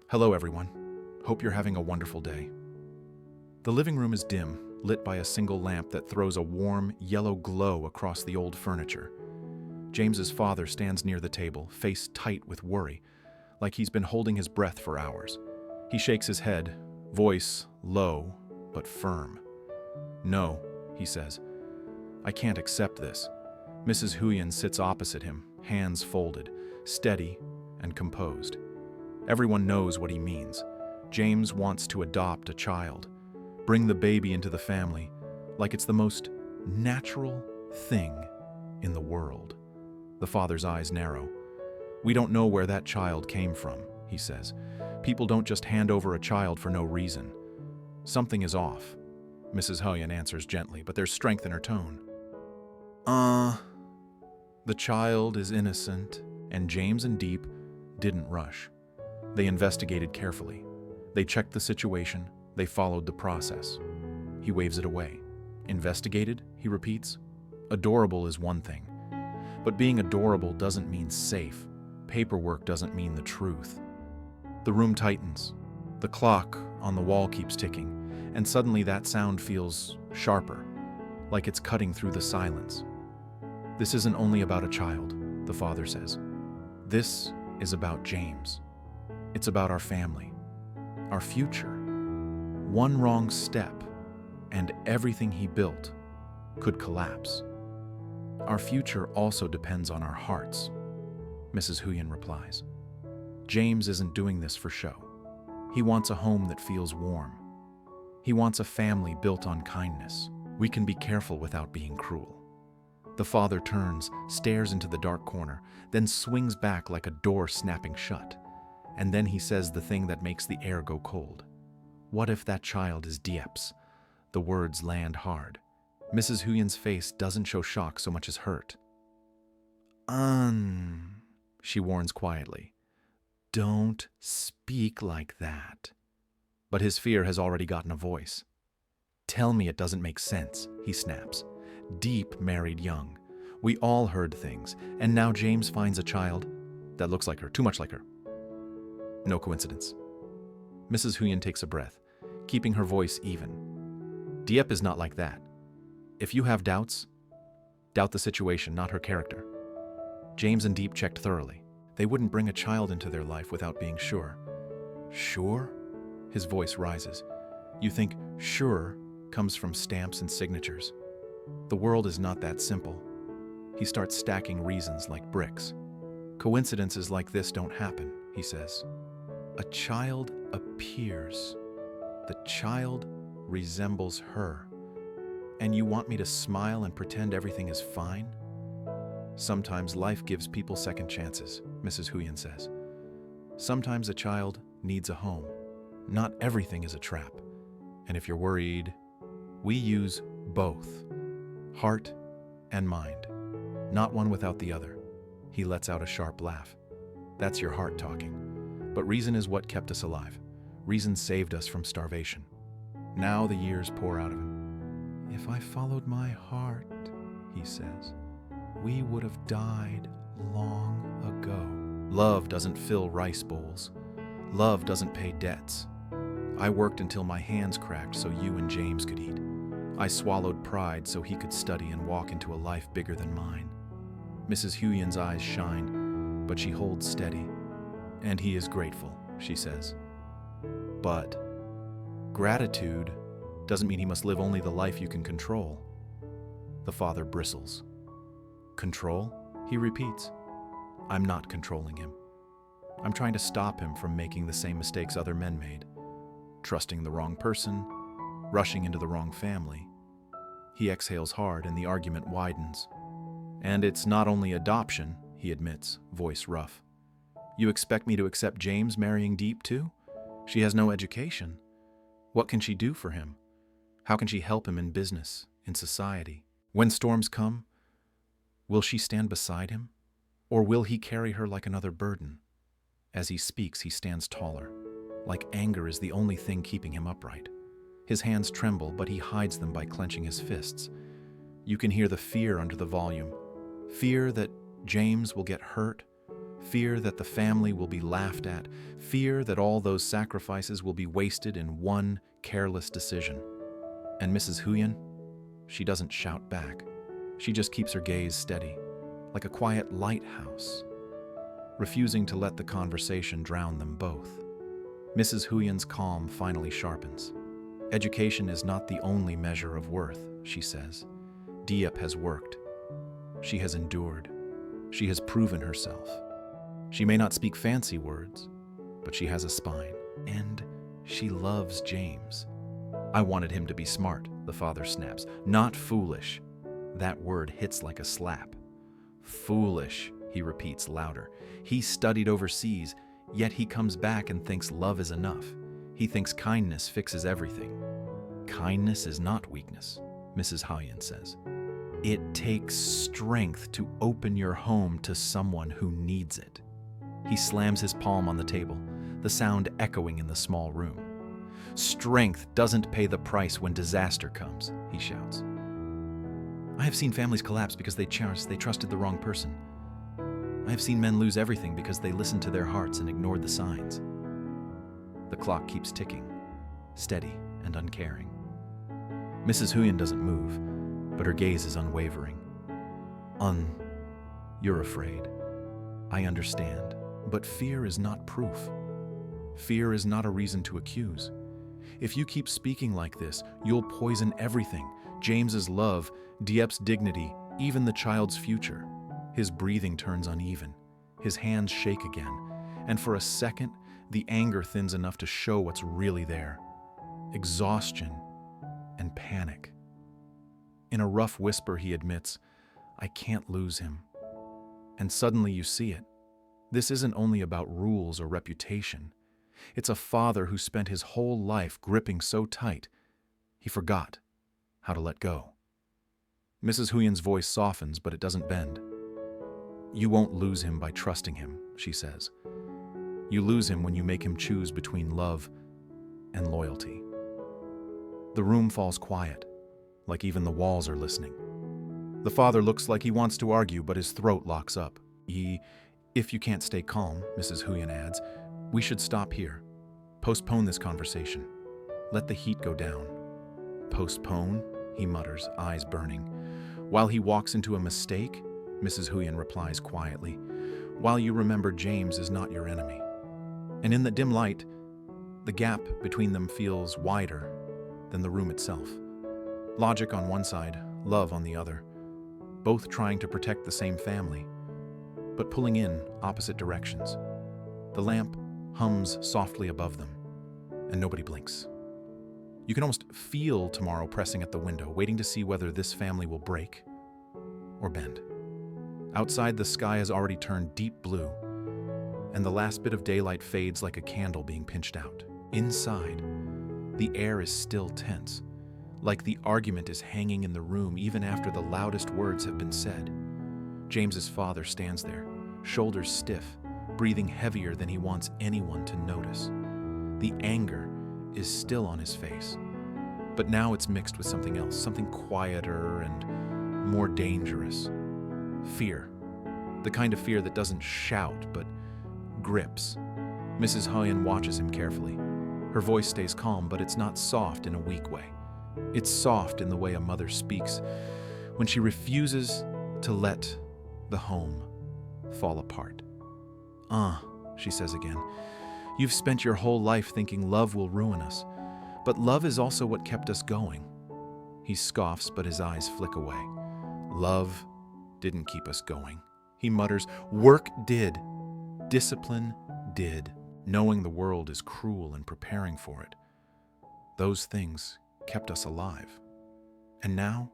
Hello, everyone. Hope you're having a wonderful day. The living room is dim, lit by a single lamp that throws a warm, yellow glow across the old furniture. James's father stands near the table, face tight with worry, like he's been holding his breath for hours. He shakes his head, voice low but firm. "No," he says. "I can't accept this." Mrs. Huyen sits opposite him, hands folded, steady and composed. Everyone knows what he means. James wants to adopt a child, bring the baby into the family, like it's the most natural thing in the world. The father's eyes narrow. "We don't know where that child came from," he says. "People don't just hand over a child for no reason. Something is off." Mrs. Huyen answers gently, but there's strength in her tone. The child is innocent, and James and Diep didn't rush. They investigated carefully. They checked the situation. They followed the process. He waves it away. "Investigated," he repeats. "Adorable is one thing. But being adorable doesn't mean safe. Paperwork doesn't mean the truth." The room tightens. The clock on the wall keeps ticking, and suddenly that sound feels sharper, like it's cutting through the silence. "This isn't only about a child," the father says. "This is about James. It's about our family, our future. One wrong step, and everything he built could collapse. Our future also depends on our hearts," Mrs. Huyen replies. "James isn't doing this for show. He wants a home that feels warm. He wants a family built on kindness. We can be careful without being cruel." The father turns, stares into the dark corner, then swings back like a door snapping shut. And then he says the thing that makes the air go cold. "What if that child is Diep's?" The words land hard. Mrs. Huyen's face doesn't show shock so much as hurt. She warns quietly. "Don't speak like that." But his fear has already gotten a voice. "Tell me it doesn't make sense," he snaps. "Diep married young. We all heard things, and now James finds a child that looks like her, too much like her. No coincidence." Mrs. Huyen takes a breath, keeping her voice even. "Diep is not like that. If you have doubts, doubt the situation, not her character. James and Diep checked thoroughly. They wouldn't bring a child into their life without being sure." "Sure?" His voice rises. "You think 'sure' comes from stamps and signatures? The world is not that simple." He starts stacking reasons like bricks. "Coincidences like this don't happen," he says. "A child appears. The child resembles her. And you want me to smile and pretend everything is fine?" "Sometimes life gives people second chances," Mrs. Huyen says. "Sometimes a child needs a home. Not everything is a trap. And if you're worried, we use both, heart and mind, not one without the other." He lets out a sharp laugh. "That's your heart talking. But reason is what kept us alive. Reason saved us from starvation. Now the years pour out of him." "If I followed my heart," he says, "we would have died long ago." Love doesn't fill rice bowls. Love doesn't pay debts. I worked until my hands cracked so you and James could eat. I swallowed pride so he could study and walk into a life bigger than mine. Mrs. Huyen's eyes shine, but she holds steady. "And he is grateful," she says. "But gratitude doesn't mean he must live only the life you can control." The father bristles. "Control?" he repeats. "I'm not controlling him. I'm trying to stop him from making the same mistakes other men made. Trusting the wrong person, rushing into the wrong family." He exhales hard and the argument widens. "And it's not only adoption," he admits, voice rough. "You expect me to accept James marrying Diep too? She has no education. What can she do for him? How can she help him in business, in society? When storms come, will she stand beside him? Or will he carry her like another burden?" As he speaks, he stands taller, like anger is the only thing keeping him upright. His hands tremble, but he hides them by clenching his fists. You can hear the fear under the volume. Fear that James will get hurt, Fear that the family will be laughed at. Fear that all those sacrifices will be wasted in one careless decision. And Mrs. Huyen, she doesn't shout back. She just keeps her gaze steady, like a quiet lighthouse, refusing to let the conversation drown them both. Mrs. Huyen's calm finally sharpens. Education is not the only measure of worth, she says. Diep has worked. She has endured. She has proven herself. She may not speak fancy words, but she has a spine, and she loves James. I wanted him to be smart, the father snaps, not foolish. That word hits like a slap. Foolish, he repeats louder. He studied overseas, yet he comes back and thinks love is enough. He thinks kindness fixes everything. Kindness is not weakness, Mrs. Huyen says. It takes strength to open your home to someone who needs it. He slams his palm on the table, the sound echoing in the small room. Strength doesn't pay the price when disaster comes, he shouts. I have seen families collapse because they trusted the wrong person. I have seen men lose everything because they listened to their hearts and ignored the signs. The clock keeps ticking, steady and uncaring. Mrs. Huyen doesn't move, but her gaze is unwavering. You're afraid. I understand, but fear is not proof. Fear is not a reason to accuse. If you keep speaking like this, you'll poison everything. James's love, Diep's dignity, even the child's future. His breathing turns uneven. His hands shake again, and for a second, the anger thins enough to show what's really there. Exhaustion and panic. In a rough whisper, he admits, I can't lose him. And suddenly you see it. This isn't only about rules or reputation. It's a father who spent his whole life gripping so tight, he forgot how to let go. Mrs. Huyen's voice softens, but it doesn't bend. You won't lose him by trusting him, she says. You lose him when you make him choose between love and loyalty. The room falls quiet, like even the walls are listening. The father looks like he wants to argue, but his throat locks up. If you can't stay calm, Mrs. Huyen adds, we should stop here. Postpone this conversation. Let the heat go down. Postpone, he mutters, eyes burning. While he walks into a mistake, Mrs. Huyen replies quietly, while you remember James is not your enemy. And in the dim light, the gap between them feels wider than the room itself. Logic on one side, love on the other, both trying to protect the same family, but pulling in opposite directions. The lamp hums softly above them, and nobody blinks. You can almost feel tomorrow pressing at the window, waiting to see whether this family will break or bend. Outside, the sky has already turned deep blue, and the last bit of daylight fades like a candle being pinched out. Inside, the air is still tense, like the argument is hanging in the room even after the loudest words have been said. James's father stands there, shoulders stiff, breathing heavier than he wants anyone to notice. The anger is still on his face, but now it's mixed with something else, something quieter and more dangerous. Fear. The kind of fear that doesn't shout, but grips. Mrs. Huyen watches him carefully. Her voice stays calm, but it's not soft in a weak way. It's soft in the way a mother speaks when she refuses to let the home fall apart. She says again, you've spent your whole life thinking love will ruin us, but love is also what kept us going. He scoffs, but his eyes flick away. Love didn't keep us going. He mutters, work did. Discipline did. Knowing the world is cruel and preparing for it. Those things kept us alive. And now,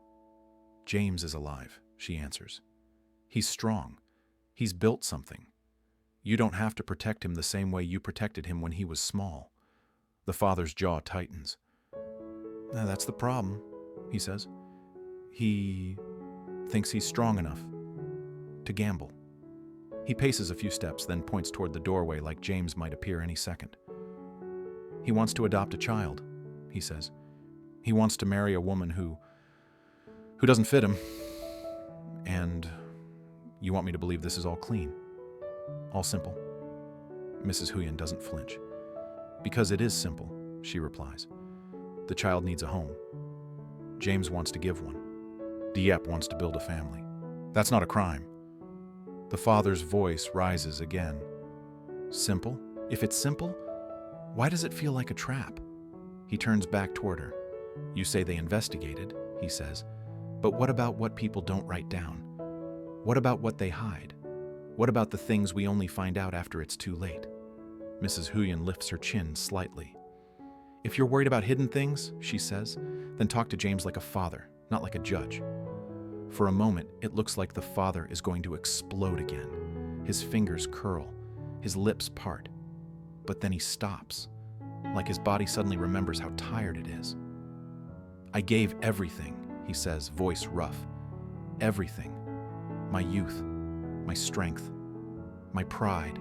James is alive, she answers. He's strong. He's built something. You don't have to protect him the same way you protected him when he was small. The father's jaw tightens. That's the problem, he says. He thinks he's strong enough to gamble. He paces a few steps, then points toward the doorway like James might appear any second. He wants to adopt a child, he says. He wants to marry a woman who doesn't fit him. And you want me to believe this is all clean? All simple. Mrs. Huyen doesn't flinch. Because it is simple, she replies. The child needs a home. James wants to give one. Diep wants to build a family. That's not a crime. The father's voice rises again. Simple? If it's simple, why does it feel like a trap? He turns back toward her. You say they investigated, he says. But what about what people don't write down? What about what they hide? What about the things we only find out after it's too late? Mrs. Huyen lifts her chin slightly. If you're worried about hidden things, she says, then talk to James like a father, not like a judge. For a moment, it looks like the father is going to explode again. His fingers curl, his lips part. But then he stops, like his body suddenly remembers how tired it is. I gave everything, he says, voice rough. Everything. My youth, my strength, my pride.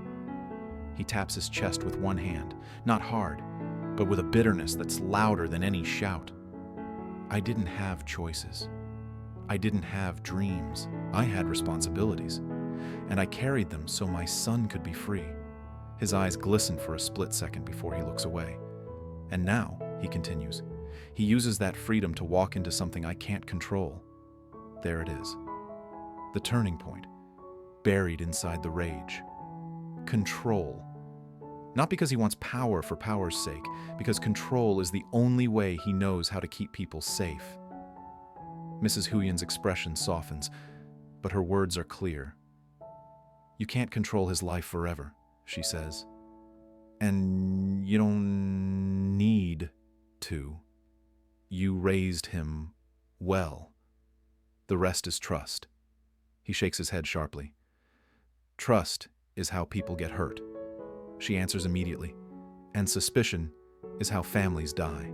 He taps his chest with one hand, not hard, but with a bitterness that's louder than any shout. I didn't have choices. I didn't have dreams. I had responsibilities, and I carried them so my son could be free. His eyes glisten for a split second before he looks away. And now, he continues, he uses that freedom to walk into something I can't control. There it is. The turning point, buried inside the rage. Control. Not because he wants power for power's sake, because control is the only way he knows how to keep people safe. Mrs. Huyen's expression softens, but her words are clear. You can't control his life forever, she says. And you don't need to. You raised him well. The rest is trust. He shakes his head sharply. Trust is how people get hurt. She answers immediately. And suspicion is how families die.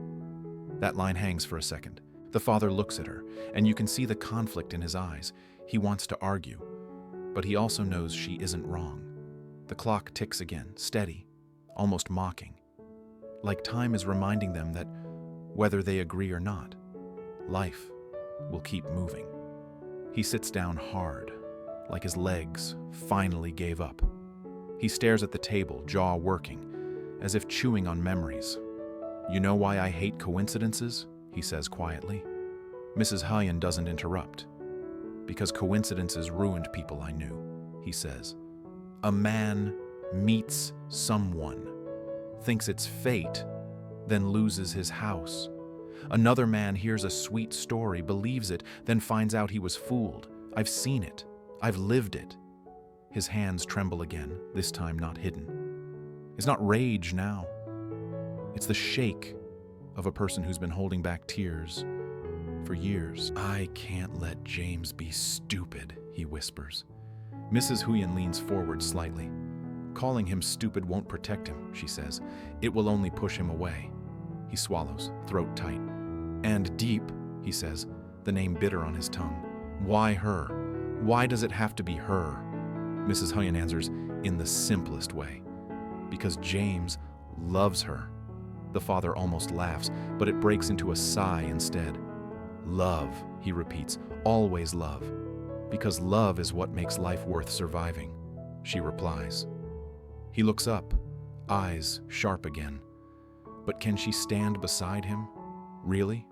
That line hangs for a second. The father looks at her, and you can see the conflict in his eyes. He wants to argue, but he also knows she isn't wrong. The clock ticks again, steady, almost mocking. Like time is reminding them that whether they agree or not, life will keep moving. He sits down hard, like his legs finally gave up. He stares at the table, jaw working, as if chewing on memories. You know why I hate coincidences? He says quietly. Mrs. Huyen doesn't interrupt. Because coincidences ruined people I knew, he says. A man meets someone, thinks it's fate, then loses his house. Another man hears a sweet story, believes it, then finds out he was fooled. I've seen it. I've lived it. His hands tremble again, this time not hidden. It's not rage now. It's the shake of a person who's been holding back tears for years. I can't let James be stupid, he whispers. Mrs. Huyen leans forward slightly. Calling him stupid won't protect him, she says. It will only push him away. He swallows, throat tight. And Diep, he says, the name bitter on his tongue. Why her? Why does it have to be her? Mrs. Huyen answers in the simplest way. Because James loves her. The father almost laughs, but it breaks into a sigh instead. Love, he repeats, always love. Because love is what makes life worth surviving, she replies. He looks up, eyes sharp again. But can she stand beside him? Really?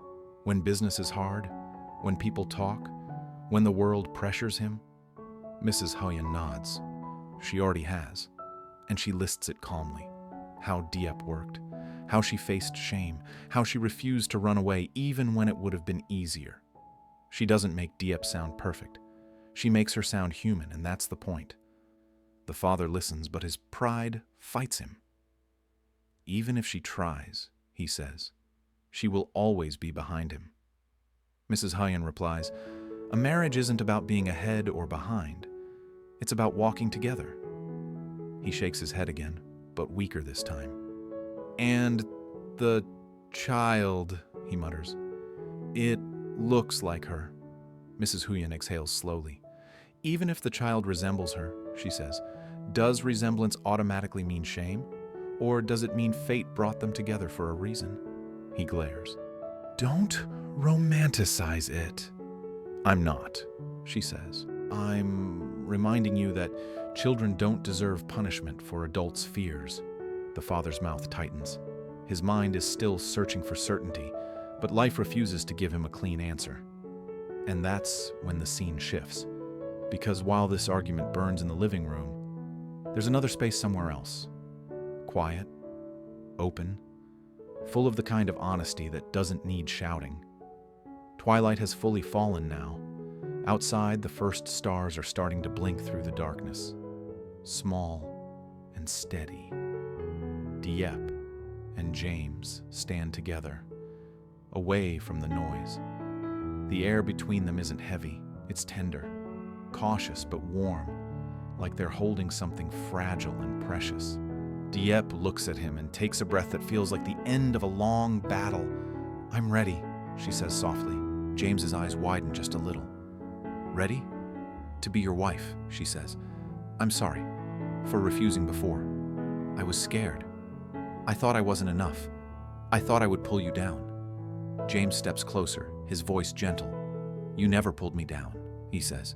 When business is hard? When people talk? When the world pressures him? Mrs. Huyen nods. She already has. And she lists it calmly. How Diep worked. How she faced shame. How she refused to run away even when it would have been easier. She doesn't make Diep sound perfect. She makes her sound human, and that's the point. The father listens, but his pride fights him. Even if she tries, he says, she will always be behind him. Mrs. Huyen replies, a marriage isn't about being ahead or behind. It's about walking together. He shakes his head again, but weaker this time. And the child, he mutters. It looks like her. Mrs. Huyen exhales slowly. Even if the child resembles her, she says, does resemblance automatically mean shame? Or does it mean fate brought them together for a reason? He glares. Don't romanticize it. I'm not, she says. I'm reminding you that Children don't deserve punishment for adults' fears. The father's mouth tightens. His mind is still searching for certainty, but life refuses to give him a clean answer. And that's when the scene shifts. Because while this argument burns in the living room, there's another space somewhere else. Quiet, open, full of the kind of honesty that doesn't need shouting. Twilight has fully fallen now. Outside, the first stars are starting to blink through the darkness. Small and steady. Diep and James stand together, away from the noise. The air between them isn't heavy, it's tender, cautious but warm, like they're holding something fragile and precious. Diep looks at him and takes a breath that feels like the end of a long battle. "I'm ready," she says softly. James's eyes widen just a little. "Ready? To be your wife," she says. "I'm sorry for refusing before. I was scared. I thought I wasn't enough. I thought I would pull you down." James steps closer, his voice gentle. "You never pulled me down," he says.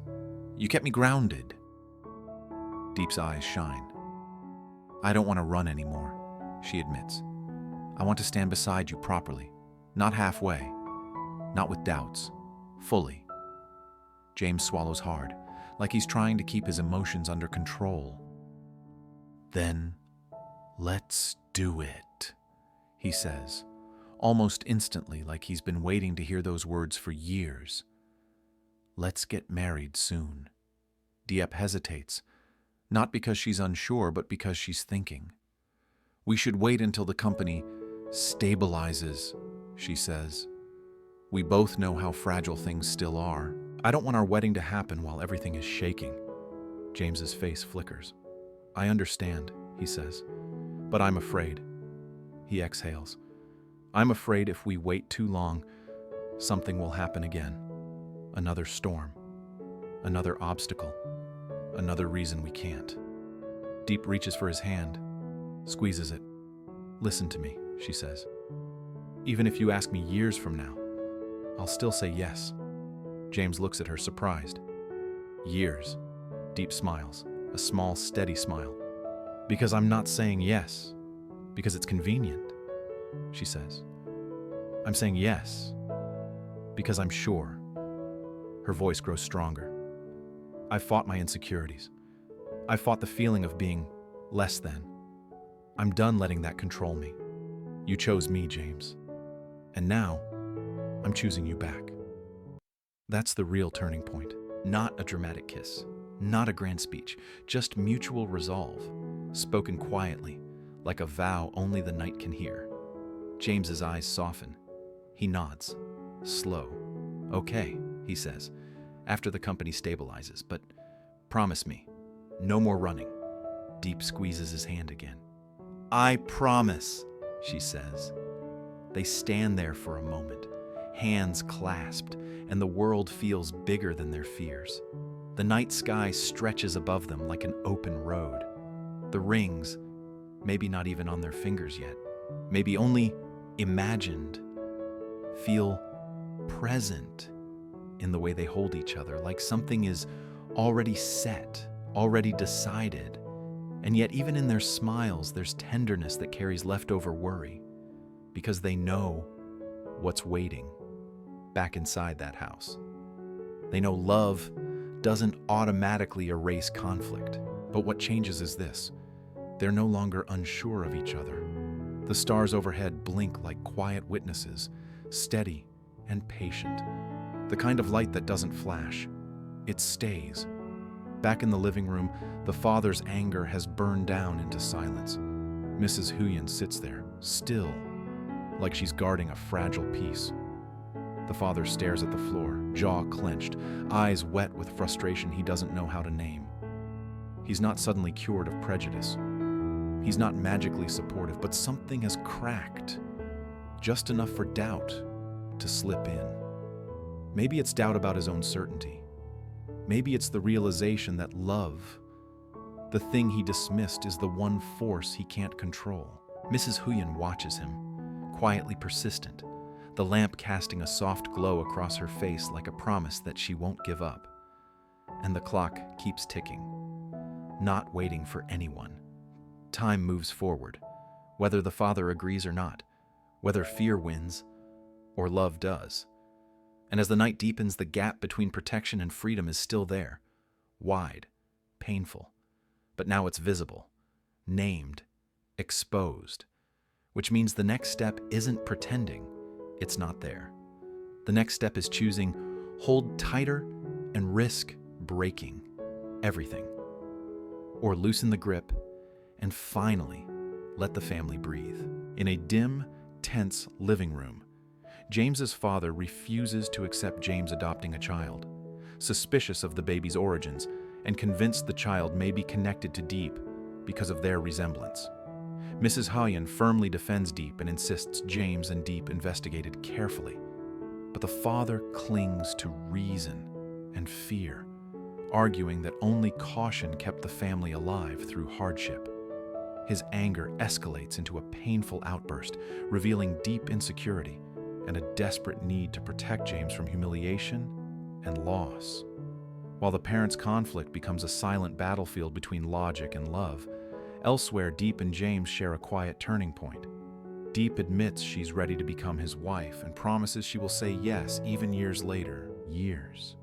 "You kept me grounded." Diep's eyes shine. "I don't want to run anymore," she admits. "I want to stand beside you properly, not halfway, not with doubts, fully." James swallows hard, like he's trying to keep his emotions under control. "Then, let's do it," he says, almost instantly, like he's been waiting to hear those words for years. "Let's get married soon." Diep hesitates, not because she's unsure, but because she's thinking. "We should wait until the company stabilizes," she says. "We both know how fragile things still are. I don't want our wedding to happen while everything is shaking." James's face flickers. "I understand," he says, "but I'm afraid." He exhales. "I'm afraid if we wait too long, something will happen again. Another storm, another obstacle, another reason we can't." Diep reaches for his hand, squeezes it. "Listen to me," she says. "Even if you ask me years from now, I'll still say yes." James looks at her, surprised. "Years," Diep smiles, a small, steady smile. "Because I'm not saying yes, because it's convenient," she says. "I'm saying yes, because I'm sure." Her voice grows stronger. "I've fought my insecurities. I've fought the feeling of being less than. I'm done letting that control me. You chose me, James. And now, I'm choosing you back." That's the real turning point. Not a dramatic kiss, not a grand speech, just mutual resolve, spoken quietly, like a vow only the night can hear. James's eyes soften. He nods, slow. "Okay," he says, after the company stabilizes, "but promise me, no more running." Diep squeezes his hand again. "I promise," she says. They stand there for a moment, hands clasped, and the world feels bigger than their fears. The night sky stretches above them like an open road. The rings, maybe not even on their fingers yet, maybe only imagined, feel present in the way they hold each other, like something is already set, already decided. And yet even in their smiles, there's tenderness that carries leftover worry, because they know what's waiting back inside that house. They know love doesn't automatically erase conflict, but what changes is this: they're no longer unsure of each other. The stars overhead blink like quiet witnesses, steady and patient. The kind of light that doesn't flash, it stays. Back in the living room, the father's anger has burned down into silence. Mrs. Huyen sits there, still, like she's guarding a fragile piece. The father stares at the floor, jaw clenched, eyes wet with frustration he doesn't know how to name. He's not suddenly cured of prejudice. He's not magically supportive, but something has cracked, just enough for doubt to slip in. Maybe it's doubt about his own certainty. Maybe it's the realization that love, the thing he dismissed, is the one force he can't control. Mrs. Huyen watches him, quietly persistent, the lamp casting a soft glow across her face like a promise that she won't give up. And the clock keeps ticking. not waiting for anyone. Time moves forward, whether the father agrees or not, whether fear wins or love does. And as the night deepens, the gap between protection and freedom is still there, wide, painful, but now it's visible, named, exposed, which means the next step isn't pretending it's not there. The next step is choosing hold tighter and risk breaking everything, or loosen the grip and finally let the family breathe. In a dim, tense living room, James's father refuses to accept James adopting a child, suspicious of the baby's origins and convinced the child may be connected to Diep because of their resemblance. Mrs. Hyen firmly defends Diep and insists James and Diep investigated carefully. But the father clings to reason and fear, arguing that only caution kept the family alive through hardship. His anger escalates into a painful outburst, revealing deep insecurity and a desperate need to protect James from humiliation and loss. While the parents' conflict becomes a silent battlefield between logic and love, elsewhere Diep and James share a quiet turning point. Diep admits she's ready to become his wife and promises she will say yes even years later, years